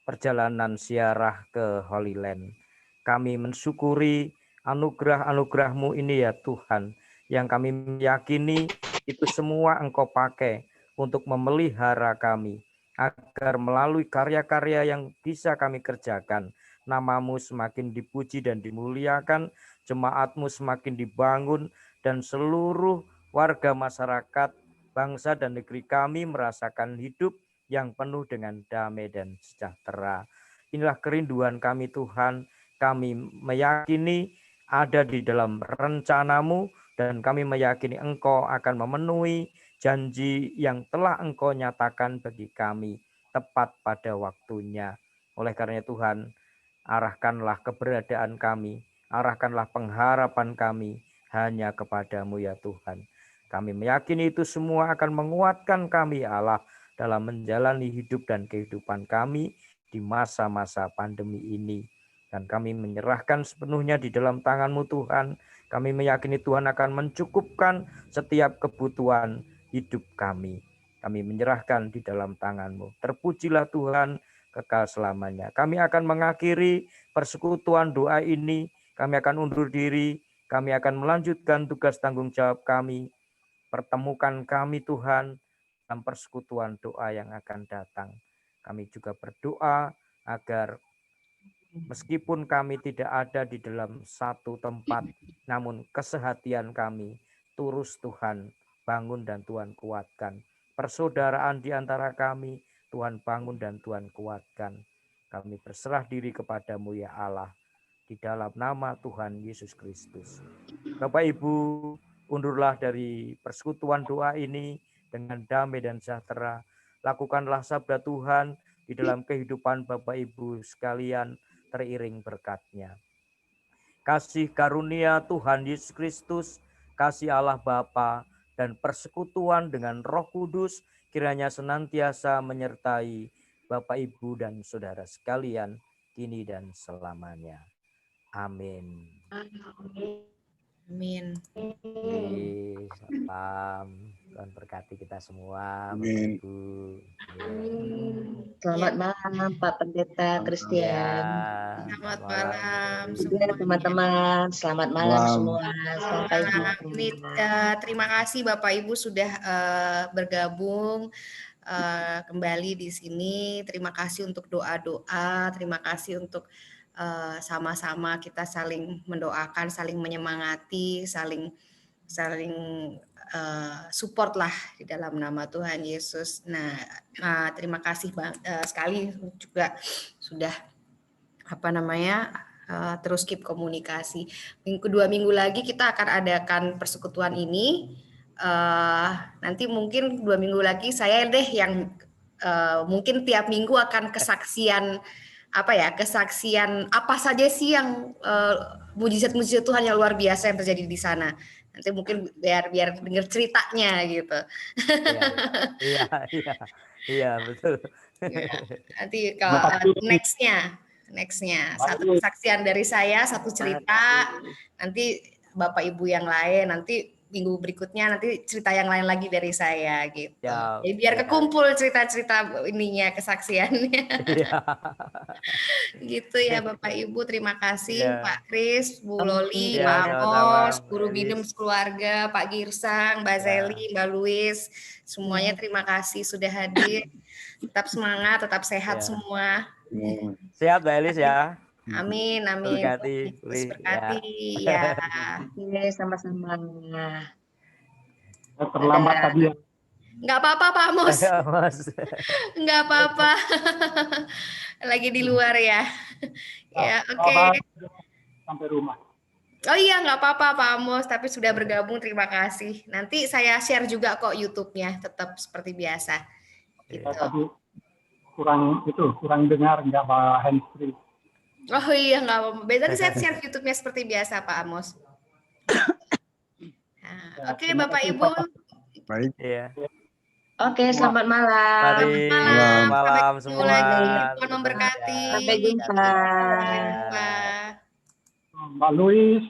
perjalanan ziarah ke Holy Land. Kami mensyukuri anugerah-anugerah-Mu ini ya Tuhan, yang kami meyakini itu semua Engkau pakai untuk memelihara kami, agar melalui karya-karya yang bisa kami kerjakan, nama-Mu semakin dipuji dan dimuliakan, jemaat-Mu semakin dibangun, dan seluruh warga masyarakat, bangsa dan negeri kami merasakan hidup yang penuh dengan damai dan sejahtera. Inilah kerinduan kami Tuhan, kami meyakini ada di dalam rencana-Mu, dan kami meyakini Engkau akan memenuhi janji yang telah Engkau nyatakan bagi kami tepat pada waktunya. Oleh karena Tuhan, arahkanlah keberadaan kami, arahkanlah pengharapan kami hanya kepada-Mu ya Tuhan. Kami meyakini itu semua akan menguatkan kami Allah dalam menjalani hidup dan kehidupan kami di masa-masa pandemi ini. Dan kami menyerahkan sepenuhnya di dalam tangan-Mu Tuhan. Kami meyakini Tuhan akan mencukupkan setiap kebutuhan hidup kami. Kami menyerahkan di dalam tangan-Mu. Terpujilah Tuhan kekal selamanya. Kami akan mengakhiri persekutuan doa ini. Kami akan undur diri. Kami akan melanjutkan tugas tanggung jawab kami. Pertemukan kami Tuhan dalam persekutuan doa yang akan datang. Kami juga berdoa agar meskipun kami tidak ada di dalam satu tempat, namun kesehatian kami terus Tuhan bangun dan Tuhan kuatkan. Persaudaraan di antara kami, Tuhan bangun dan Tuhan kuatkan. Kami berserah diri kepada-Mu ya Allah, di dalam nama Tuhan Yesus Kristus. Bapak Ibu, undurlah dari persekutuan doa ini dengan damai dan sejahtera. Lakukanlah sabda Tuhan di dalam kehidupan Bapak Ibu sekalian, teriring berkat-Nya. Kasih karunia Tuhan Yesus Kristus, kasih Allah Bapa, dan persekutuan dengan Roh Kudus kiranya senantiasa menyertai Bapak, Ibu, dan saudara sekalian, kini dan selamanya. Amin. Amin. Salam, Tuhan berkati kita semua, Bapak Amin. Ibu. Selamat malam Pak Pendeta Christian. Selamat malam Juga semua. teman-teman, selamat malam semua. Sampai Ini, jumpa. terima kasih Bapak Ibu sudah bergabung kembali di sini. Terima kasih untuk doa-doa. Terima kasih untuk sama-sama kita saling mendoakan, saling menyemangati, saling support lah di dalam nama Tuhan Yesus. Nah, terima kasih sekali juga sudah terus keep komunikasi. Dua minggu lagi kita akan adakan persekutuan ini. Nanti mungkin 2 minggu lagi saya deh yang mungkin tiap minggu akan kesaksian apa saja sih yang mujizat-mujizat Tuhan yang luar biasa yang terjadi di sana. Nanti mungkin biar dengar ceritanya gitu. Iya betul. Ya, nanti kalau nextnya satu kesaksian dari saya, satu cerita, nanti Bapak Ibu yang lain, nanti minggu berikutnya nanti cerita yang lain lagi dari saya gitu. Ya, jadi biar kekumpul cerita-cerita ininya, kesaksiannya. Gitu ya Bapak Ibu, terima kasih Pak Kris, Bu Loli, Pak Amos, Guru Binem sekeluarga, Pak Girsang, Mbak Zeli, Mbak Luis, semuanya terima kasih sudah hadir. Tetap semangat, tetap sehat semua. Sehat Mbak Elis ya. Amin. Berkati. Ya. Sama-sama. Terlambat tadi ya. Enggak apa-apa Pak Amos. Enggak apa-apa. Lagi di luar ya. Ya, oke. Sampai rumah. Oh iya, enggak apa-apa Pak Amos, tapi sudah bergabung, terima kasih. Nanti saya share juga kok YouTube-nya, tetap seperti biasa. Gitu. Tadi kurang dengar, nggak bawa handsfree. Oh iya, nggak apa-apa. Nanti saya share YouTube-nya seperti biasa, Pak Amos. Nah, oke, Bapak Ibu. Baik. Iya. Oke, selamat malam. Mari, malam semua. Tuhan memberkati. Sampai jumpa. Sampai jumpa. Mbak Luis.